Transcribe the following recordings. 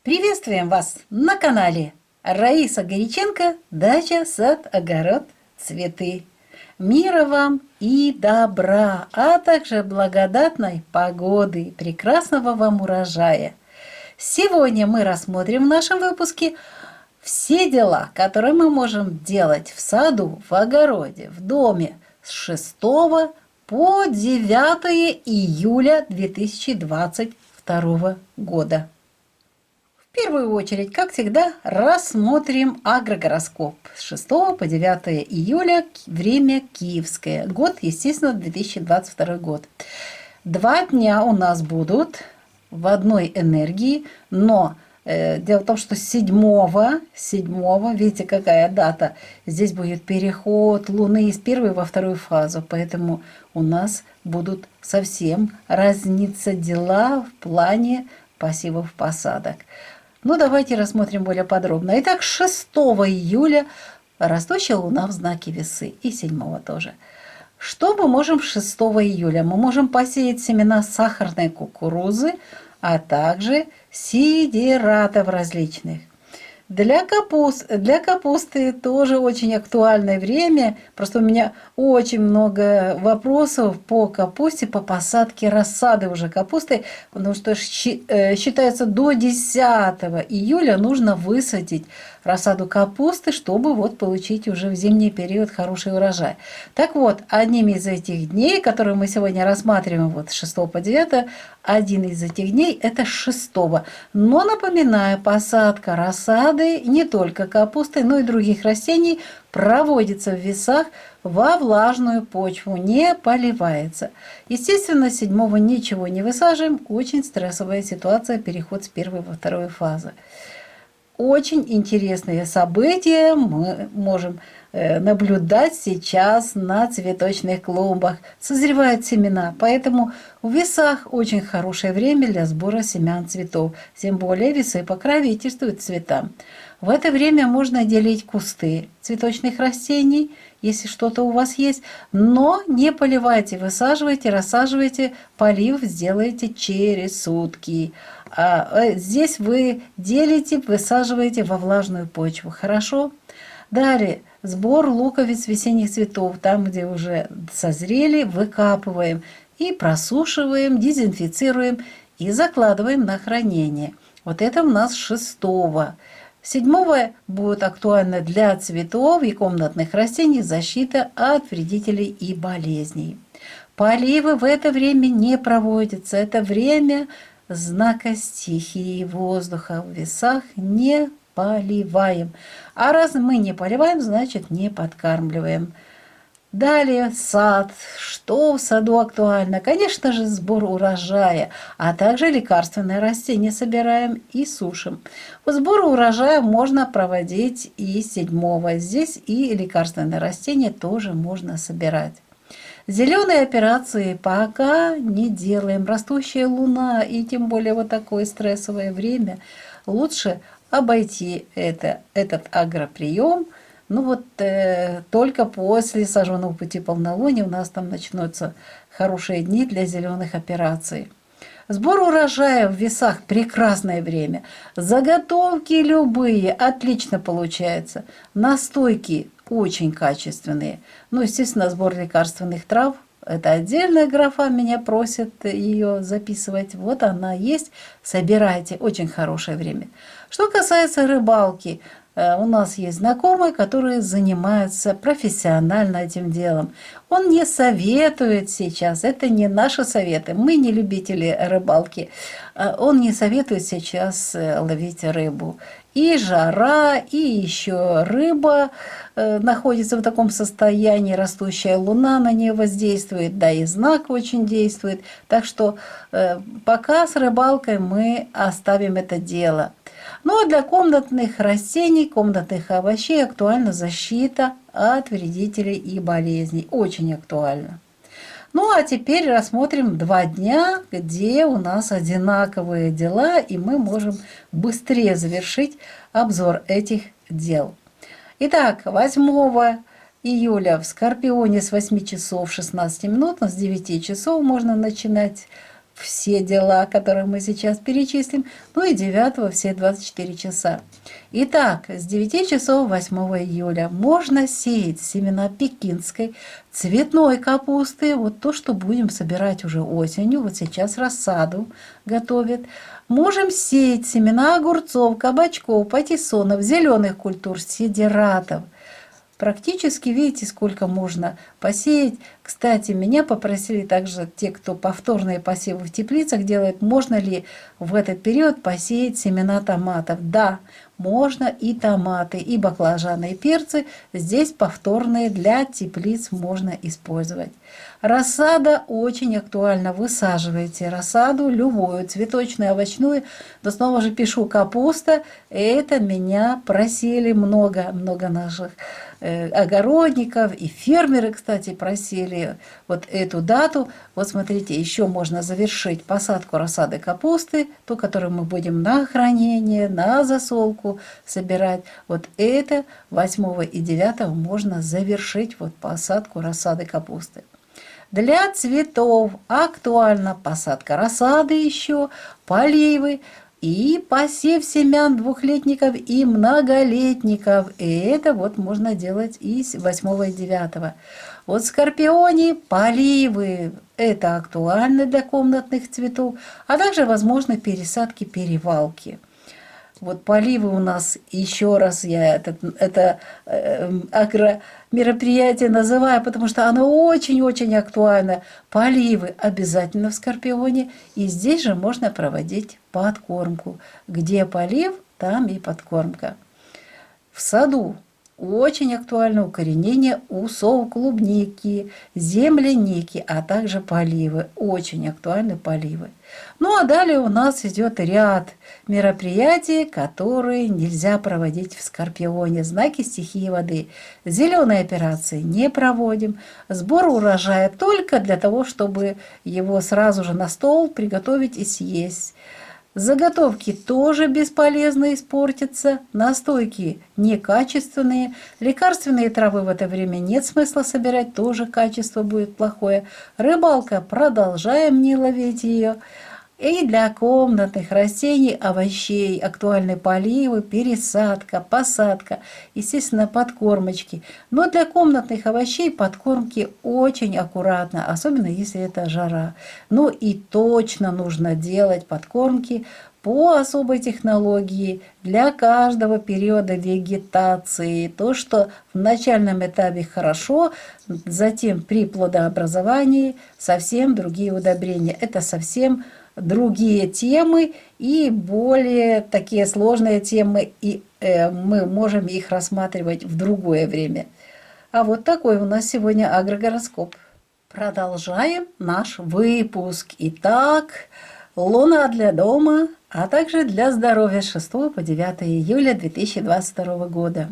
Приветствуем вас на канале Раиса Горяченко «Дача, сад, огород, цветы». Мира вам и добра, а также благодатной погоды и прекрасного вам урожая. Сегодня мы рассмотрим в нашем выпуске все дела, которые мы можем делать в саду, в огороде, в доме с 6 по 9 июля 2022 года. В первую очередь, как всегда, рассмотрим агрогороскоп с 6 по 9 июля, время киевское, год, естественно, 2022 год. 2 дня у нас будут в одной энергии, но дело в том, что 7, видите, какая дата, здесь будет переход Луны из первой во вторую фазу, поэтому у нас будут совсем разниться дела в плане посевов посадок. Ну, давайте рассмотрим более подробно. Итак, 6 июля растущая Луна в знаке Весы и 7 тоже. Что мы можем 6 июля? Мы можем посеять семена сахарной кукурузы, а также сидератов различных. Для капусты тоже очень актуальное время. Просто у меня очень много вопросов по капусте, по посадке рассады уже капусты, потому что считается до 10 июля нужно высадить рассаду капусты, чтобы вот получить уже в зимний период хороший урожай. Так вот, одним из этих дней, которые мы сегодня рассматриваем вот с 6 по 9, один из этих дней это 6. Но напоминаю, посадка рассады не только капусты, но и других растений проводится в весах во влажную почву, не поливается. Естественно, 7 ничего не высаживаем, очень стрессовая ситуация, переход с первой во вторую фазы. Очень интересные события мы можем наблюдать сейчас на цветочных клумбах. Созревают семена, поэтому в весах очень хорошее время для сбора семян цветов. Тем более весы покровительствуют цветам. В это время можно делить кусты цветочных растений, если что-то у вас есть, но не поливайте, высаживайте, рассаживайте, полив сделайте через сутки. Здесь вы делите, высаживаете во влажную почву. Хорошо? Далее, сбор луковиц весенних цветов. Там, где уже созрели, выкапываем и просушиваем, дезинфицируем и закладываем на хранение. Вот это у нас 6. 7 будет актуально для цветов и комнатных растений защита от вредителей и болезней. Поливы в это время не проводятся. Это время знака стихии воздуха. В весах не поливаем. А раз мы не поливаем, значит не подкармливаем. Далее сад. Что в саду актуально? Конечно же, сбор урожая, а также лекарственные растения собираем и сушим. Сбор урожая можно проводить и 7. Здесь и лекарственные растения тоже можно собирать. Зеленые операции пока не делаем. Растущая луна и тем более вот такое стрессовое время. Лучше обойти этот агроприем. Ну вот только после сожженного пути полнолуния у нас там начнутся хорошие дни для зеленых операций. Сбор урожая в весах – прекрасное время. Заготовки любые отлично получаются. Настойки очень качественные. Ну, естественно, сбор лекарственных трав – это отдельная графа, меня просят ее записывать. Вот она есть, собирайте, очень хорошее время. Что касается рыбалки, у нас есть знакомые, которые занимаются профессионально этим делом. Он не советует сейчас, это не наши советы, мы не любители рыбалки. Он не советует сейчас ловить рыбу. И жара, и еще рыба находится в таком состоянии, растущая луна на нее воздействует, да и знак очень действует. Так что пока с рыбалкой мы оставим это дело. Ну а для комнатных растений, комнатных овощей актуальна защита от вредителей и болезней. Очень актуально. Ну а теперь рассмотрим 2 дня, где у нас одинаковые дела, и мы можем быстрее завершить обзор этих дел. Итак, 8 июля в Скорпионе с 8 часов 16 минут, с 9 часов можно начинать все дела, которые мы сейчас перечислим, ну и 9 все 24 часа. Итак, с 9 часов 8 июля можно сеять семена пекинской, цветной капусты, вот то, что будем собирать уже осенью, вот сейчас рассаду готовят. Можем сеять семена огурцов, кабачков, патиссонов, зеленых культур, сидератов. Практически, видите, сколько можно посеять. Кстати, меня попросили также те, кто повторные посевы в теплицах делает, можно ли в этот период посеять семена томатов. Да, можно и томаты, и баклажаны, и перцы. Здесь повторные для теплиц можно использовать. Рассада очень актуальна. Высаживайте рассаду, любую, цветочную, овощную. Но снова же пишу капуста. Это меня просили много наших огородников и фермеры, кстати, просили вот эту дату. Вот смотрите, еще можно завершить посадку рассады капусты, ту, которую мы будем на хранение, на засолку собирать. Вот это 8 и 9 можно завершить вот посадку рассады капусты. Для цветов актуальна посадка рассады еще, поливы и посев семян двухлетников и многолетников. И это вот можно делать и 8 и 9. Вот скорпиони, поливы, это актуально для комнатных цветов, а также возможны пересадки, перевалки. Вот поливы у нас, еще раз я это агромероприятие называю, потому что оно очень-очень актуально. Поливы обязательно в скорпионе, и здесь же можно проводить подкормку. Где полив, там и подкормка. В саду очень актуально укоренение усов клубники, земляники, а также поливы. Очень актуальны поливы. Ну а далее у нас идет ряд мероприятий, которые нельзя проводить в скорпионе. Знаки стихии воды. Зеленые операции не проводим. Сбор урожая только для того, чтобы его сразу же на стол приготовить и съесть. Заготовки тоже бесполезно испортятся, настойки некачественные, лекарственные травы в это время нет смысла собирать, тоже качество будет плохое. Рыбалка, продолжаем не ловить ее. И для комнатных растений, овощей актуальны поливы, пересадка, посадка, естественно, подкормочки. Но для комнатных овощей подкормки очень аккуратно, особенно если это жара. Ну и точно нужно делать подкормки по особой технологии для каждого периода вегетации. То, что в начальном этапе хорошо, затем при плодообразовании совсем другие удобрения. Это совсем другие темы и более такие сложные темы, и мы можем их рассматривать в другое время. А вот такой у нас сегодня агрогороскоп. Продолжаем наш выпуск. Итак, Луна для дома, а также для здоровья с 6 по 9 июля 2022 года.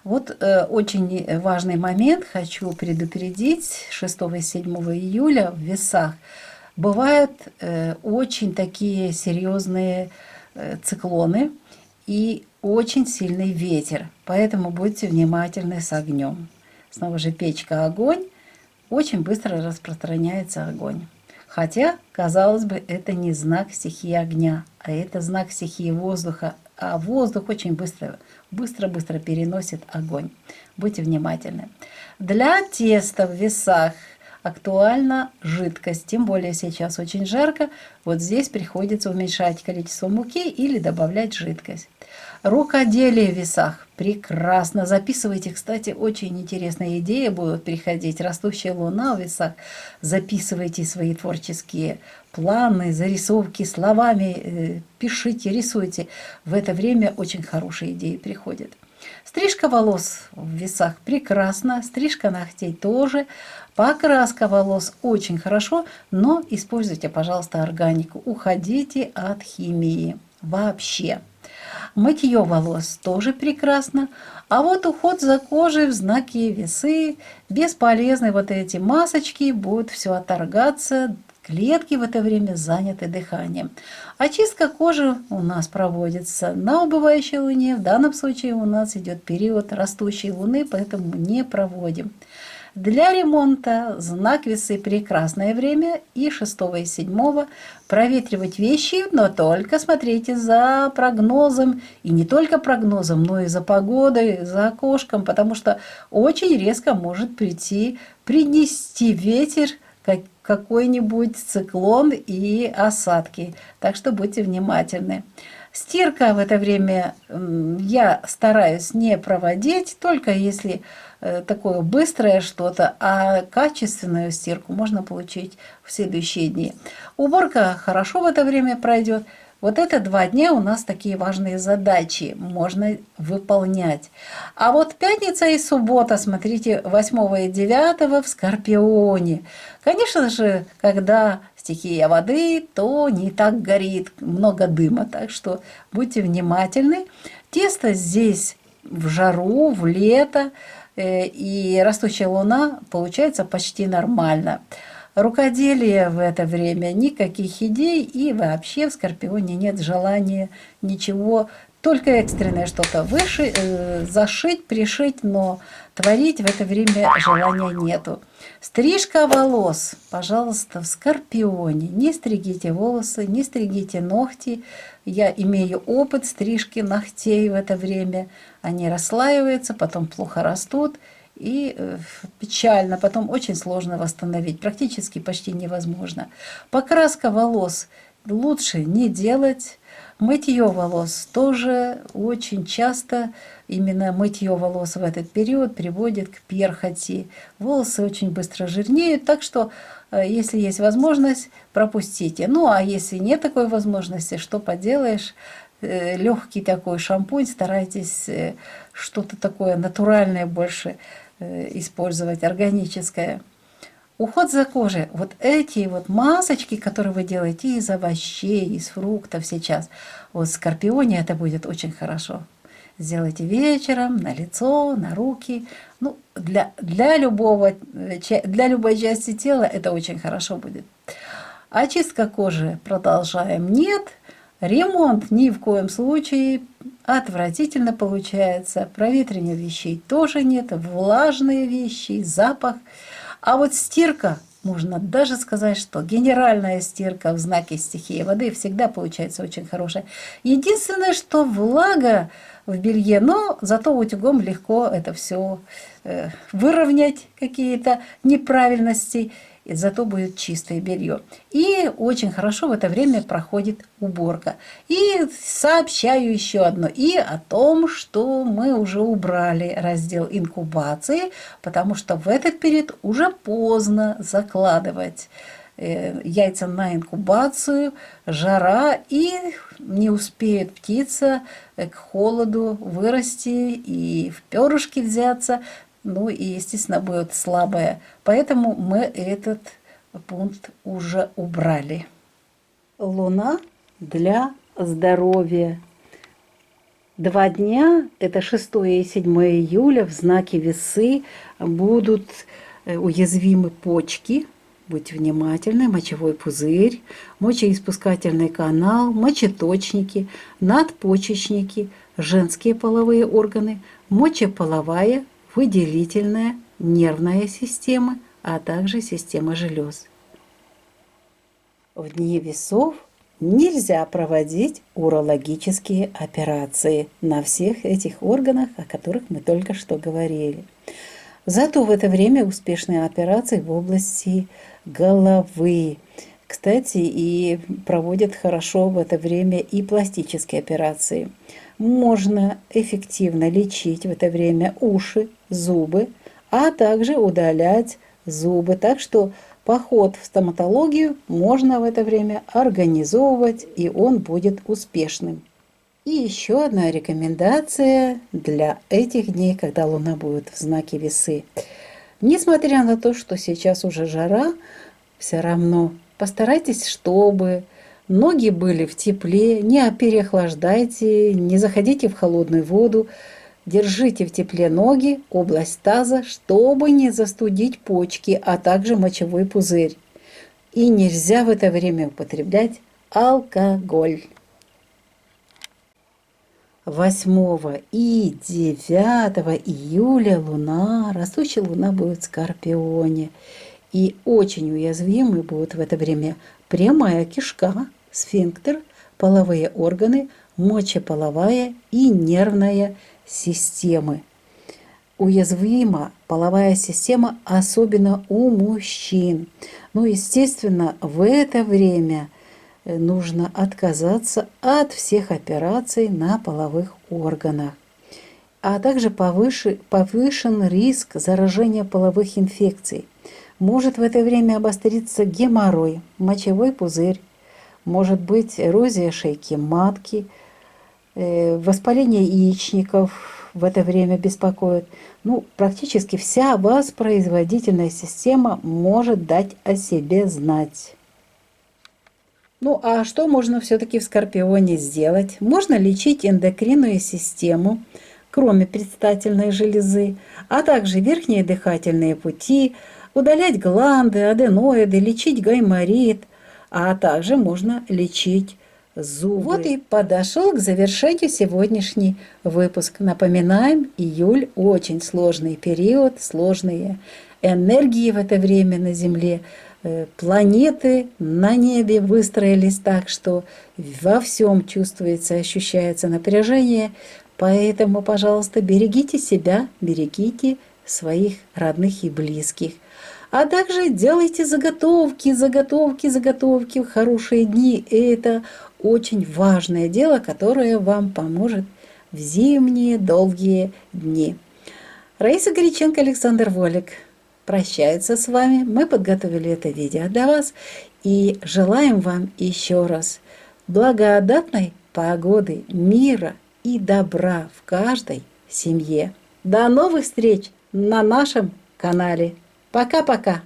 Вот очень важный момент, хочу предупредить, 6 и 7 июля в Весах бывают очень такие серьезные циклоны и очень сильный ветер, поэтому будьте внимательны с огнем. Снова же печка, огонь, очень быстро распространяется огонь. Хотя, казалось бы, это не знак стихии огня, а это знак стихии воздуха, а воздух очень быстро переносит огонь. Будьте внимательны. Для теста в Весах актуальна жидкость, тем более сейчас очень жарко, вот здесь приходится уменьшать количество муки или добавлять жидкость. Рукоделие в Весах прекрасно. Записывайте, кстати, очень интересные идеи будут приходить. Растущая луна в Весах. Записывайте свои творческие планы, зарисовки словами, пишите, рисуйте. В это время очень хорошие идеи приходят. Стрижка волос в Весах прекрасно, стрижка ногтей тоже. Покраска волос очень хорошо, но используйте, пожалуйста, органику. Уходите от химии вообще. Мытье волос тоже прекрасно. А вот уход за кожей в знаке Весы. Бесполезны вот эти масочки, будут все отторгаться. Клетки в это время заняты дыханием. Очистка кожи у нас проводится на убывающей луне. В данном случае у нас идет период растущей луны, поэтому не проводим. Для ремонта знак весы прекрасное время, и 6 и 7 проветривать вещи, но только смотрите за прогнозом, и не только прогнозом, но и за погодой, за окошком, потому что очень резко может принести ветер, какой-нибудь циклон и осадки. Так что будьте внимательны. Стирка в это время я стараюсь не проводить, только если такое быстрое что-то, а качественную стирку можно получить в следующие дни. Уборка хорошо в это время пройдет. Вот это 2 дня у нас такие важные задачи можно выполнять. А вот пятница и суббота, смотрите, 8 и 9 в Скорпионе. Конечно же, когда стихия воды, то не так горит, много дыма, так что будьте внимательны. Тесто здесь в жару, в лето, и растущая луна получается почти нормально. Рукоделие в это время, никаких идей, и вообще в Скорпионе нет желания ничего, только экстренное что-то зашить, пришить, но творить в это время желания нету. Стрижка волос, пожалуйста, в Скорпионе. Не стригите волосы, не стригите ногти. Я имею опыт стрижки ногтей в это время. Они расслаиваются, потом плохо растут. И печально, потом очень сложно восстановить, практически почти невозможно. Покраска волос лучше не делать. Мытье волос тоже очень часто, именно мытье волос в этот период приводит к перхоти. Волосы очень быстро жирнеют, так что, если есть возможность, пропустите. Ну, а если нет такой возможности, что поделаешь? Легкий такой шампунь, старайтесь что-то такое натуральное больше использовать, органическое. Уход за кожей. Вот эти вот масочки, которые вы делаете из овощей, из фруктов сейчас, вот в Скорпионе это будет очень хорошо. Сделайте вечером на лицо, на руки. Ну, для любой части тела это очень хорошо будет. Очистка кожи продолжаем. Нет. Ремонт ни в коем случае. Отвратительно получается. Проветривания вещей тоже нет. Влажные вещи, запах. А вот стирка, можно даже сказать, что генеральная стирка в знаке стихии воды всегда получается очень хорошая. Единственное, что влага в белье, но зато утюгом легко это все выровнять, какие-то неправильности. И зато будет чистое белье. И очень хорошо в это время проходит уборка. И сообщаю еще одно. И о том, что мы уже убрали раздел инкубации, потому что в этот период уже поздно закладывать яйца на инкубацию, жара, и не успеет птица к холоду вырасти и в перышки взяться. Ну и, естественно, будет слабая. Поэтому мы этот пункт уже убрали. Луна для здоровья. 2 дня, это 6 и 7 июля, в знаке Весы будут уязвимы почки. Будьте внимательны, мочевой пузырь, мочеиспускательный канал, мочеточники, надпочечники, женские половые органы, мочеполовая, выделительная, нервная система, а также система желез. В дни весов нельзя проводить урологические операции на всех этих органах, о которых мы только что говорили. Зато в это время успешные операции в области головы. Кстати, и проводят хорошо в это время и пластические операции. Можно эффективно лечить в это время уши, зубы, а также удалять зубы. Так что поход в стоматологию можно в это время организовывать, и он будет успешным. И еще одна рекомендация для этих дней, когда Луна будет в знаке Весы. Несмотря на то, что сейчас уже жара, все равно постарайтесь, чтобы ноги были в тепле, не переохлаждайте, не заходите в холодную воду, держите в тепле ноги, область таза, чтобы не застудить почки, а также мочевой пузырь. И нельзя в это время употреблять алкоголь. 8 и 9 июля растущая луна будет в Скорпионе. И очень уязвимы будут в это время прямая кишка, сфинктер, половые органы, мочеполовая и нервная системы. Уязвима половая система, особенно у мужчин. Ну, естественно, в это время нужно отказаться от всех операций на половых органах. А также повышен риск заражения половых инфекций. Может в это время обостриться геморрой, мочевой пузырь, может быть эрозия шейки матки, воспаление яичников в это время беспокоит. Ну, практически вся воспроизводительная система может дать о себе знать. Ну, а что можно все-таки в Скорпионе сделать? Можно лечить эндокринную систему, кроме предстательной железы, а также верхние дыхательные пути, удалять гланды, аденоиды, лечить гайморит, а также можно лечить зубы. Вот и подошел к завершению сегодняшний выпуск. Напоминаем, июль очень сложный период, сложные энергии в это время на Земле. Планеты на небе выстроились так, что во всем чувствуется, ощущается напряжение. Поэтому, пожалуйста, берегите себя, берегите своих родных и близких. А также делайте заготовки в хорошие дни. Это очень важное дело, которое вам поможет в зимние долгие дни. Раиса Горяченко, Александр Волик прощаются с вами. Мы подготовили это видео для вас и желаем вам еще раз благодатной погоды, мира и добра в каждой семье. До новых встреч на нашем канале. Пока-пока!